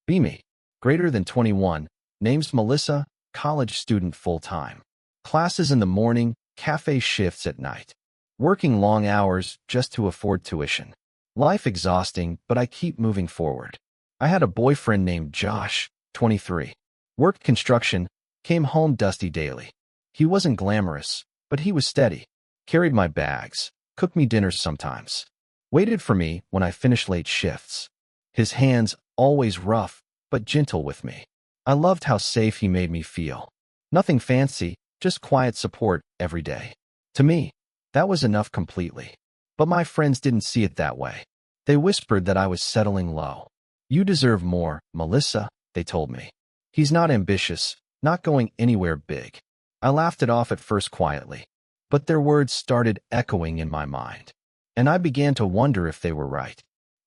BME, greater than 21, names Melissa, college student full-time. Classes in the morning, cafe shifts at night. Working long hours just to afford tuition. Life exhausting, but I keep moving forward. I had a boyfriend named Josh, 23. Worked construction, came home dusty daily. He wasn't glamorous, but he was steady. Carried my bags, cooked me dinners sometimes. Waited for me when I finished late shifts. His hands always rough, but gentle with me. I loved how safe he made me feel. Nothing fancy, just quiet support every day. To me, that was enough completely. But my friends didn't see it that way. They whispered that I was settling low. You deserve more, Melissa, they told me. He's not ambitious, not going anywhere big. I laughed it off at first quietly, but their words started echoing in my mind, and I began to wonder if they were right.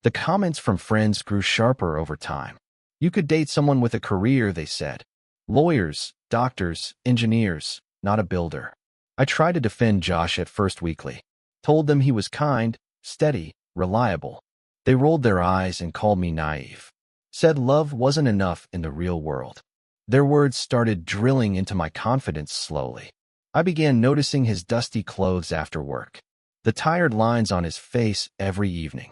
The comments from friends grew sharper over time. You could date someone with a career, they said. Lawyers, doctors, engineers, not a builder. I tried to defend Josh at first weakly. Told them he was kind, steady, reliable. They rolled their eyes and called me naive. Said love wasn't enough in the real world. Their words started drilling into my confidence slowly. I began noticing his dusty clothes after work. The tired lines on his face every evening.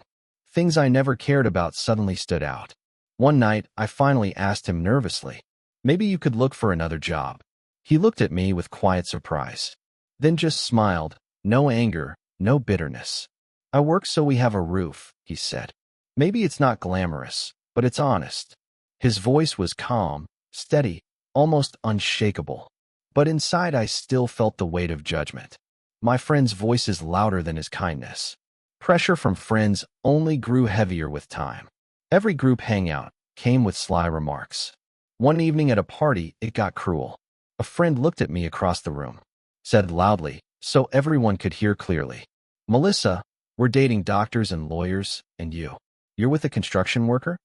Things I never cared about suddenly stood out. One night, I finally asked him nervously, "Maybe you could look for another job." He looked at me with quiet surprise. Then just smiled, no anger, no bitterness. "I work so we have a roof," he said. "Maybe it's not glamorous, but it's honest." His voice was calm, steady, almost unshakable. But inside I still felt the weight of judgment. My friends' voices louder than his kindness. Pressure from friends only grew heavier with time. Every group hangout came with sly remarks. One evening at a party, it got cruel. A friend looked at me across the room, said loudly, so everyone could hear clearly, "Melissa, we're dating doctors and lawyers, and you're with a construction worker?"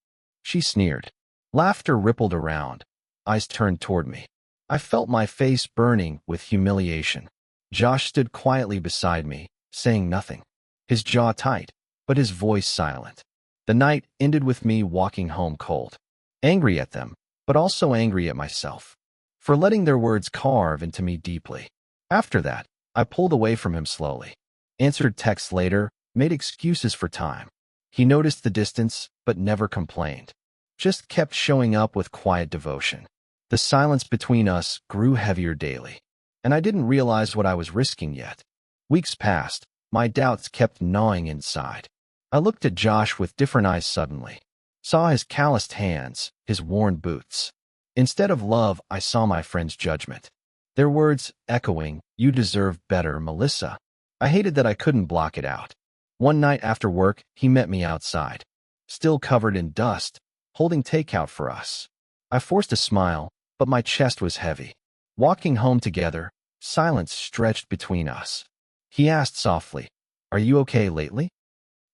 She sneered. Laughter rippled around. Eyes turned toward me. I felt my face burning with humiliation. Josh stood quietly beside me, saying nothing. His jaw tight, but his voice silent. The night ended with me walking home cold. Angry at them, but also angry at myself for letting their words carve into me deeply. After that, I pulled away from him slowly. Answered texts later, made excuses for time. He noticed the distance, but never complained. Just kept showing up with quiet devotion. The silence between us grew heavier daily, and I didn't realize what I was risking yet. Weeks passed, my doubts kept gnawing inside. I looked at Josh with different eyes suddenly. Saw his calloused hands, his worn boots. Instead of love, I saw my friend's judgment. Their words echoing, "You deserve better, Melissa." I hated that I couldn't block it out. One night after work, he met me outside, still covered in dust, holding takeout for us. I forced a smile, but my chest was heavy. Walking home together, silence stretched between us. He asked softly, "Are you okay lately?"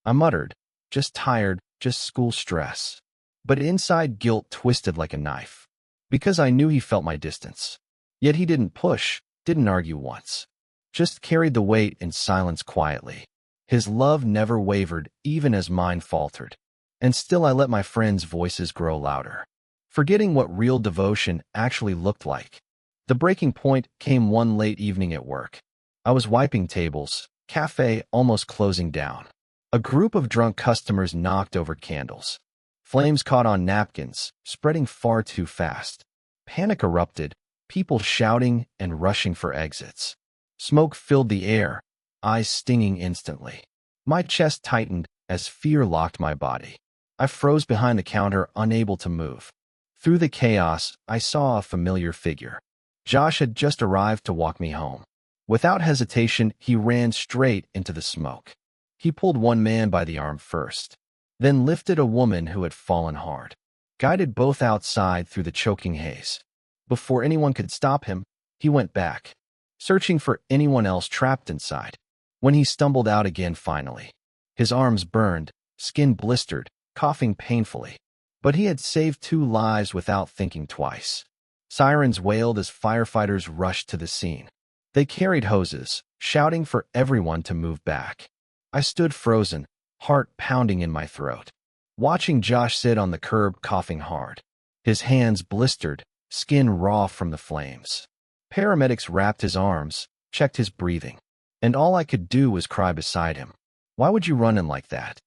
I muttered, "Just tired, just school stress." But inside guilt twisted like a knife, because I knew he felt my distance. Yet he didn't push, didn't argue once. Just carried the weight in silence quietly. His love never wavered, even as mine faltered. And still I let my friends' voices grow louder, forgetting what real devotion actually looked like. The breaking point came one late evening at work. I was wiping tables, café almost closing down. A group of drunk customers knocked over candles. Flames caught on napkins, spreading far too fast. Panic erupted, people shouting and rushing for exits. Smoke filled the air, eyes stinging instantly. My chest tightened as fear locked my body. I froze behind the counter, unable to move. Through the chaos, I saw a familiar figure. Josh had just arrived to walk me home. Without hesitation, he ran straight into the smoke. He pulled one man by the arm first, then lifted a woman who had fallen hard, guided both outside through the choking haze. Before anyone could stop him, he went back, searching for anyone else trapped inside. When he stumbled out again finally, his arms burned, skin blistered, coughing painfully. But he had saved 2 lives without thinking twice. Sirens wailed as firefighters rushed to the scene. They carried hoses, shouting for everyone to move back. I stood frozen, heart pounding in my throat. watching Josh sit on the curb coughing hard. His hands blistered, skin raw from the flames. Paramedics wrapped his arms, checked his breathing, and all I could do was cry beside him. "Why would you run in like that?"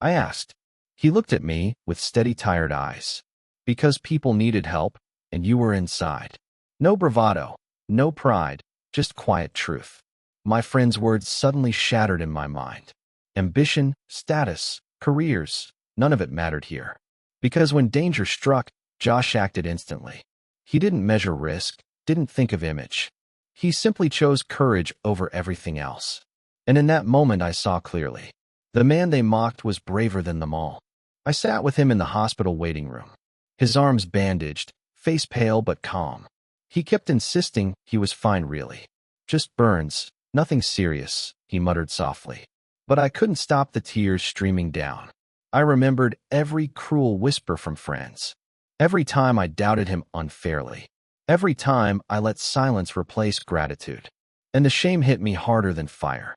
I asked. He looked at me with steady, tired eyes. "Because people needed help, and you were inside." No bravado, no pride, just quiet truth. My friend's words suddenly shattered in my mind. Ambition, status, careers, none of it mattered here. Because when danger struck, Josh acted instantly. He didn't measure risk, didn't think of image. He simply chose courage over everything else. And in that moment I saw clearly. The man they mocked was braver than them all. I sat with him in the hospital waiting room. His arms bandaged, face pale but calm. He kept insisting he was fine really. "Just burns, nothing serious," he muttered softly. But I couldn't stop the tears streaming down. I remembered every cruel whisper from friends. Every time I doubted him unfairly. Every time I let silence replace gratitude. And the shame hit me harder than fire.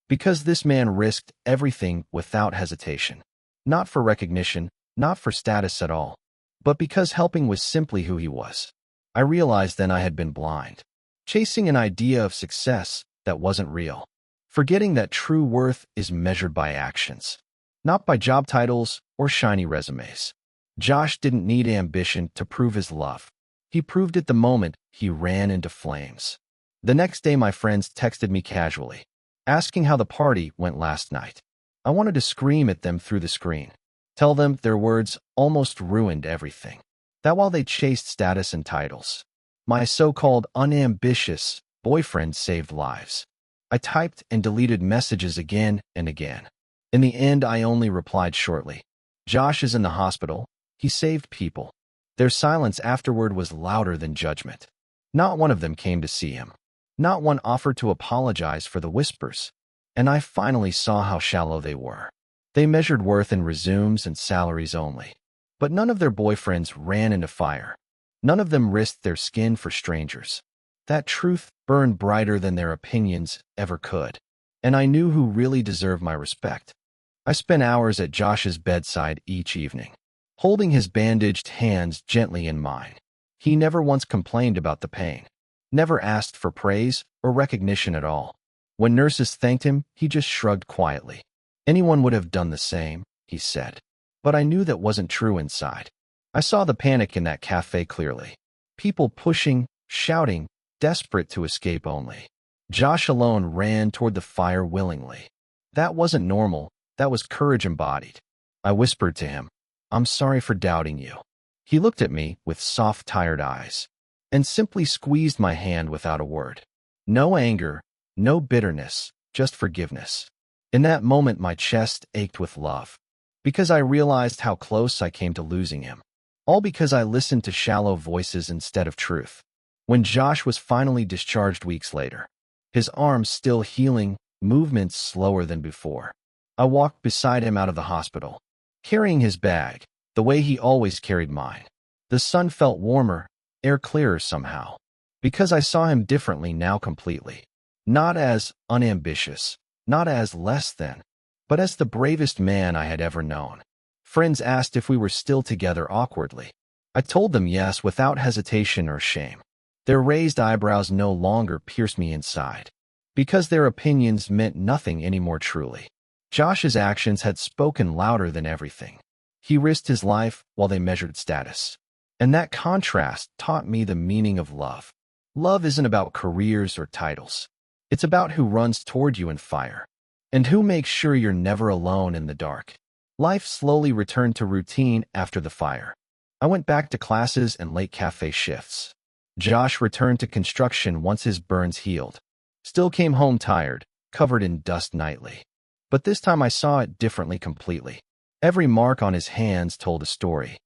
Because this man risked everything without hesitation. Not for recognition, not for status at all, but because helping was simply who he was. I realized then I had been blind. Chasing an idea of success that wasn't real. Forgetting that true worth is measured by actions. Not by job titles or shiny resumes. Josh didn't need ambition to prove his love. He proved it the moment he ran into flames. The next day my friends texted me casually, asking how the party went last night. I wanted to scream at them through the screen. Tell them their words almost ruined everything. That while they chased status and titles, my so-called unambitious boyfriend saved lives. I typed and deleted messages again and again. In the end, I only replied shortly. "Josh is in the hospital. He saved people." Their silence afterward was louder than judgment. Not one of them came to see him. Not one offered to apologize for the whispers. And I finally saw how shallow they were. They measured worth in resumes and salaries only. But none of their boyfriends ran into fire. None of them risked their skin for strangers. That truth burned brighter than their opinions ever could. And I knew who really deserved my respect. I spent hours at Josh's bedside each evening, holding his bandaged hands gently in mine. He never once complained about the pain, never asked for praise or recognition at all. When nurses thanked him, he just shrugged quietly. "Anyone would have done the same," he said. But I knew that wasn't true inside. I saw the panic in that cafe clearly. People pushing, shouting, desperate to escape only. Josh alone ran toward the fire willingly. That wasn't normal, that was courage embodied. I whispered to him, "I'm sorry for doubting you." He looked at me with soft, tired eyes, and simply squeezed my hand without a word. No anger, no bitterness, just forgiveness. In that moment my chest ached with love, because I realized how close I came to losing him. All because I listened to shallow voices instead of truth. When Josh was finally discharged weeks later, his arms still healing, movements slower than before, I walked beside him out of the hospital, carrying his bag, the way he always carried mine. The sun felt warmer, air clearer somehow, because I saw him differently now completely. Not as unambitious, not as less than, but as the bravest man I had ever known. Friends asked if we were still together awkwardly. I told them yes without hesitation or shame. Their raised eyebrows no longer pierced me inside, because their opinions meant nothing anymore truly. Josh's actions had spoken louder than everything. He risked his life while they measured status. And that contrast taught me the meaning of love. Love isn't about careers or titles. It's about who runs toward you in fire, and who makes sure you're never alone in the dark. Life slowly returned to routine after the fire. I went back to classes and late cafe shifts. Josh returned to construction once his burns healed. Still came home tired, covered in dust nightly. But this time I saw it differently completely. Every mark on his hands told a story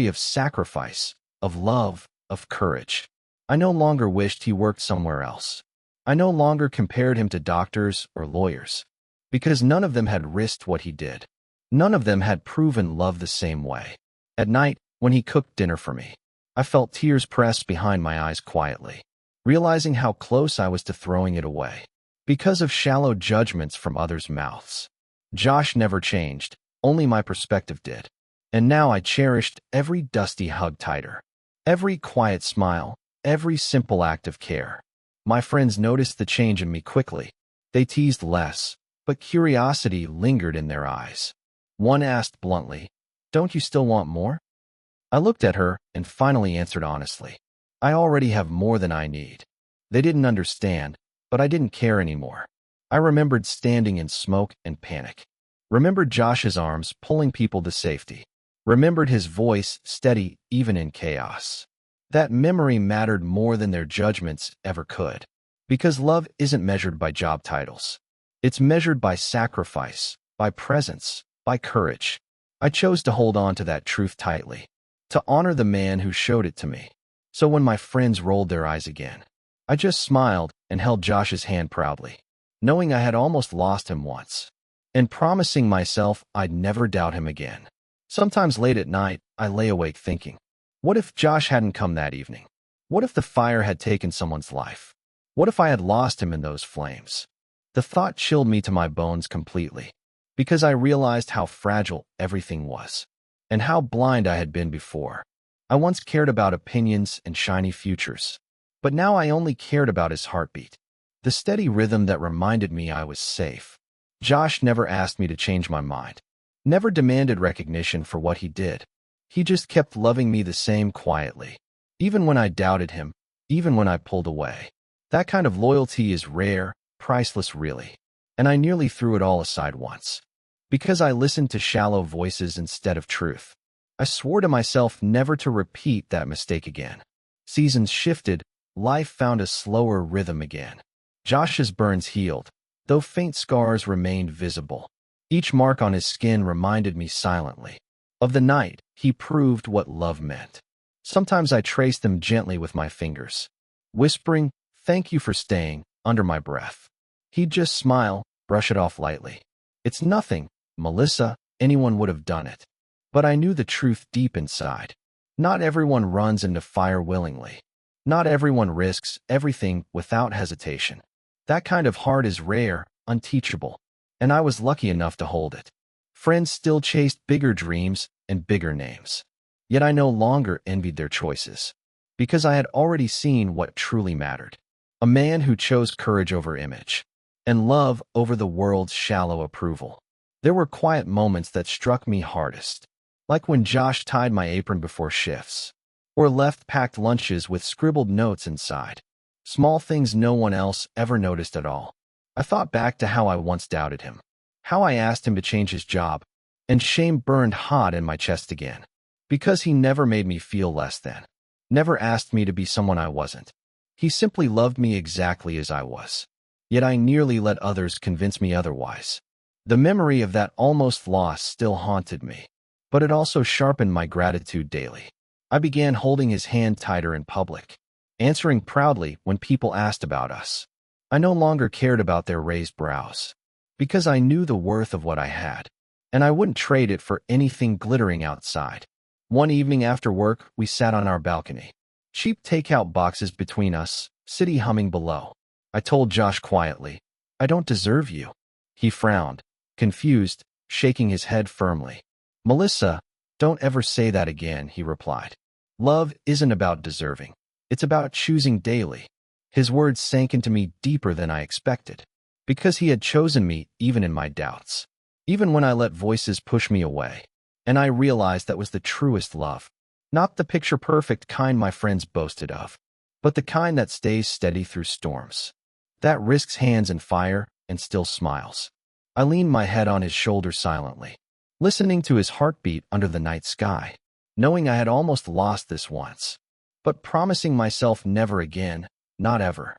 of sacrifice, of love, of courage. I no longer wished he worked somewhere else. I no longer compared him to doctors or lawyers, because none of them had risked what he did. None of them had proven love the same way. At night, when he cooked dinner for me, I felt tears pressed behind my eyes quietly, realizing how close I was to throwing it away, because of shallow judgments from others' mouths. Josh never changed, Only my perspective did. And now I cherished every dusty hug tighter, every quiet smile, every simple act of care. My friends noticed the change in me quickly. They teased less, but curiosity lingered in their eyes. One asked bluntly, "Don't you still want more?" I looked at her and finally answered honestly, "I already have more than I need." They didn't understand, but I didn't care anymore. I remembered standing in smoke and panic. Remembered Josh's arms pulling people to safety. Remembered his voice steady even in chaos. That memory mattered more than their judgments ever could. Because love isn't measured by job titles. It's measured by sacrifice, by presence, by courage. I chose to hold on to that truth tightly, to honor the man who showed it to me. So when my friends rolled their eyes again, I just smiled and held Josh's hand proudly, knowing I had almost lost him once, and promising myself I'd never doubt him again. Sometimes late at night, I lay awake thinking, what if Josh hadn't come that evening? What if the fire had taken someone's life? What if I had lost him in those flames? The thought chilled me to my bones completely, because I realized how fragile everything was, and how blind I had been before. I once cared about opinions and shiny futures, but now I only cared about his heartbeat, the steady rhythm that reminded me I was safe. Josh never asked me to change my mind, never demanded recognition for what he did. He just kept loving me the same quietly, even when I doubted him, even when I pulled away. That kind of loyalty is rare, priceless really, and I nearly threw it all aside once, because I listened to shallow voices instead of truth. I swore to myself never to repeat that mistake again. Seasons shifted, life found a slower rhythm again. Josh's burns healed, though faint scars remained visible. Each mark on his skin reminded me silently of the night he proved what love meant. Sometimes I traced them gently with my fingers, whispering, "Thank you for staying," under my breath. He'd just smile, brush it off lightly. "It's nothing, Melissa, anyone would have done it." But I knew the truth deep inside. Not everyone runs into fire willingly. Not everyone risks everything without hesitation. That kind of heart is rare, unteachable, and I was lucky enough to hold it. Friends still chased bigger dreams and bigger names. Yet I no longer envied their choices, because I had already seen what truly mattered. A man who chose courage over image, and love over the world's shallow approval. There were quiet moments that struck me hardest, like when Josh tied my apron before shifts, or left packed lunches with scribbled notes inside. Small things no one else ever noticed at all. I thought back to how I once doubted him, how I asked him to change his job, and shame burned hot in my chest again, because he never made me feel less than, never asked me to be someone I wasn't. He simply loved me exactly as I was. Yet I nearly let others convince me otherwise. The memory of that almost loss still haunted me, but it also sharpened my gratitude daily. I began holding his hand tighter in public, answering proudly when people asked about us. I no longer cared about their raised brows, because I knew the worth of what I had, and I wouldn't trade it for anything glittering outside. One evening after work, we sat on our balcony, cheap takeout boxes between us, city humming below. I told Josh quietly, "I don't deserve you." He frowned, confused, shaking his head firmly. "Melissa, don't ever say that again," he replied. "Love isn't about deserving. It's about choosing daily." His words sank into me deeper than I expected, because he had chosen me even in my doubts, even when I let voices push me away. And I realized that was the truest love. Not the picture-perfect kind my friends boasted of, but the kind that stays steady through storms, that risks hands in fire and still smiles. I leaned my head on his shoulder silently, listening to his heartbeat under the night sky, knowing I had almost lost this once, but promising myself never again, not ever.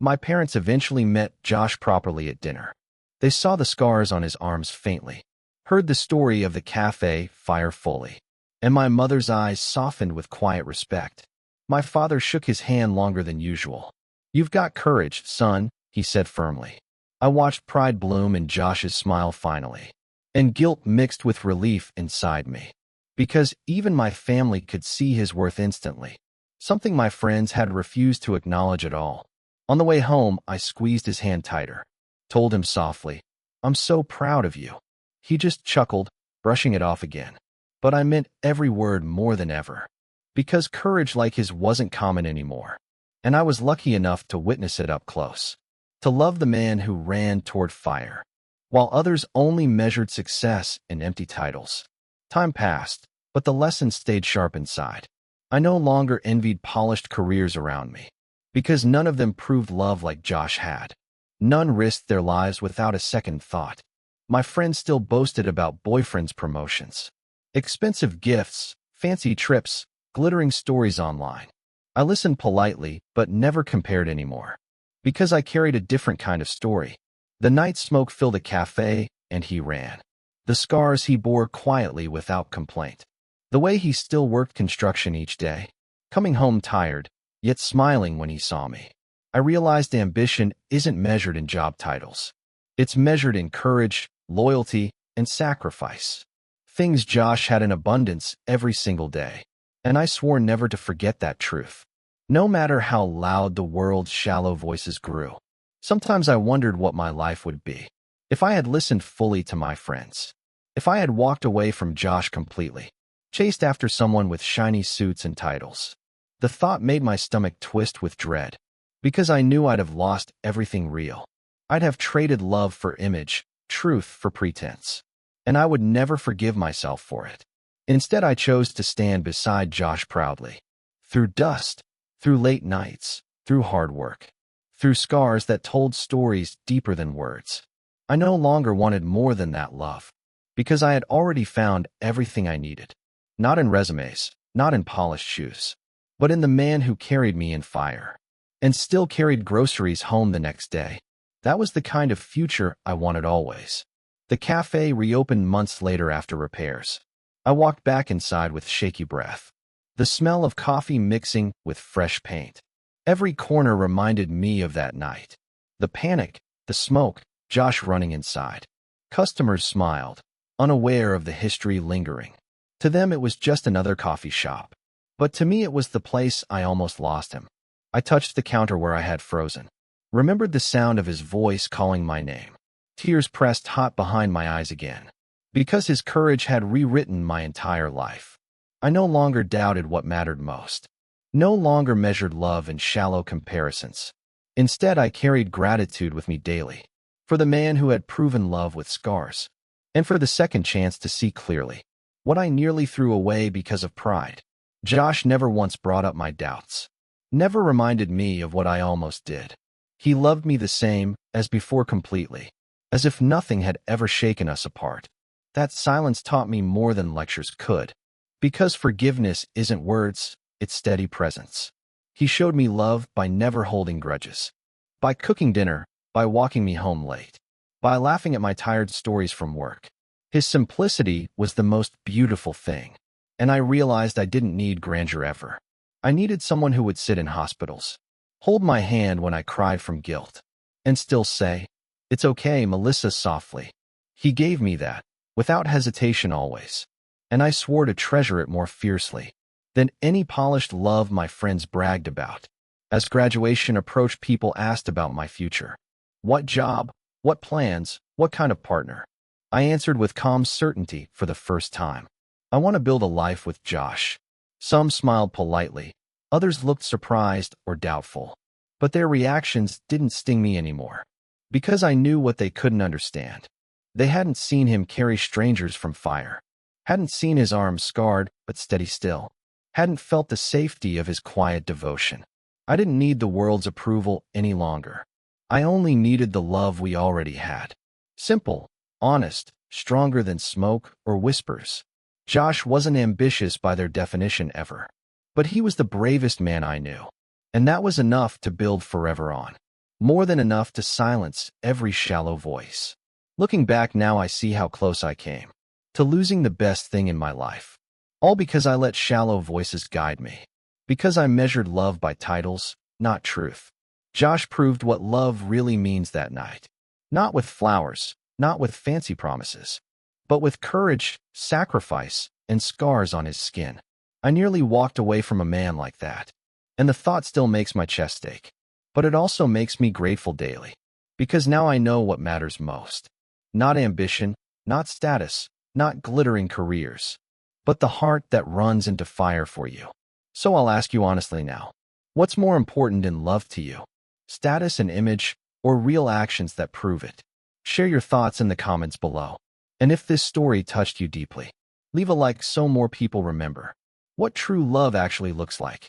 My parents eventually met Josh properly at dinner. They saw the scars on his arms faintly, heard the story of the café fire fully, and my mother's eyes softened with quiet respect. My father shook his hand longer than usual. "You've got courage, son," he said firmly. I watched pride bloom in Josh's smile finally, and guilt mixed with relief inside me, because even my family could see his worth instantly, something my friends had refused to acknowledge at all. On the way home, I squeezed his hand tighter, told him softly, "I'm so proud of you." He just chuckled, brushing it off again. But I meant every word more than ever. Because courage like his wasn't common anymore. And I was lucky enough to witness it up close. To love the man who ran toward fire, while others only measured success in empty titles. Time passed, but the lesson stayed sharp inside. I no longer envied polished careers around me, because none of them proved love like Josh had. None risked their lives without a second thought. My friends still boasted about boyfriends' promotions, expensive gifts, fancy trips, glittering stories online. I listened politely, but never compared anymore. Because I carried a different kind of story. The night smoke filled a cafe, and he ran. The scars he bore quietly without complaint. The way he still worked construction each day, coming home tired, yet smiling when he saw me. I realized ambition isn't measured in job titles. It's measured in courage, loyalty, and sacrifice. Things Josh had in abundance every single day. And I swore never to forget that truth. No matter how loud the world's shallow voices grew. Sometimes I wondered what my life would be if I had listened fully to my friends. If I had walked away from Josh completely, chased after someone with shiny suits and titles. The thought made my stomach twist with dread, because I knew I'd have lost everything real. I'd have traded love for image, truth for pretense. And I would never forgive myself for it. Instead, I chose to stand beside Josh proudly. Through dust, through late nights, through hard work, through scars that told stories deeper than words. I no longer wanted more than that love, because I had already found everything I needed. Not in resumes, not in polished shoes, but in the man who carried me in fire, and still carried groceries home the next day. That was the kind of future I wanted always. The cafe reopened months later after repairs. I walked back inside with shaky breath. The smell of coffee mixing with fresh paint. Every corner reminded me of that night. The panic, the smoke, Josh running inside. Customers smiled, unaware of the history lingering. To them it was just another coffee shop. But to me it was the place I almost lost him. I touched the counter where I had frozen. Remembered the sound of his voice calling my name. Tears pressed hot behind my eyes again. Because his courage had rewritten my entire life. I no longer doubted what mattered most. No longer measured love in shallow comparisons. Instead, I carried gratitude with me daily. For the man who had proven love with scars. And for the second chance to see clearly. What I nearly threw away because of pride. Josh never once brought up my doubts. Never reminded me of what I almost did. He loved me the same as before completely. As if nothing had ever shaken us apart. That silence taught me more than lectures could. Because forgiveness isn't words, it's steady presence. He showed me love by never holding grudges. By cooking dinner, by walking me home late. By laughing at my tired stories from work. His simplicity was the most beautiful thing. And I realized I didn't need grandeur ever. I needed someone who would sit in hospitals. Hold my hand when I cried from guilt. And still say, "It's okay, Melissa," softly. He gave me that. Without hesitation always. And I swore to treasure it more fiercely than any polished love my friends bragged about. As graduation approached, people asked about my future. What job? What plans? What kind of partner? I answered with calm certainty for the first time. I want to build a life with Josh. Some smiled politely. Others looked surprised or doubtful. But their reactions didn't sting me anymore. Because I knew what they couldn't understand. They hadn't seen him carry strangers from fire. Hadn't seen his arms scarred but steady still. Hadn't felt the safety of his quiet devotion. I didn't need the world's approval any longer. I only needed the love we already had. Simple, honest, stronger than smoke or whispers. Josh wasn't ambitious by their definition ever. But he was the bravest man I knew. And that was enough to build forever on. More than enough to silence every shallow voice. Looking back now, I see how close I came to losing the best thing in my life. All because I let shallow voices guide me. Because I measured love by titles, not truth. Josh proved what love really means that night. Not with flowers, not with fancy promises, but with courage, sacrifice, and scars on his skin. I nearly walked away from a man like that. And the thought still makes my chest ache. But it also makes me grateful daily. Because now I know what matters most. Not ambition, not status, not glittering careers, but the heart that runs into fire for you. So I'll ask you honestly now, what's more important in love to you? Status and image, or real actions that prove it? Share your thoughts in the comments below. And if this story touched you deeply, leave a like so more people remember what true love actually looks like.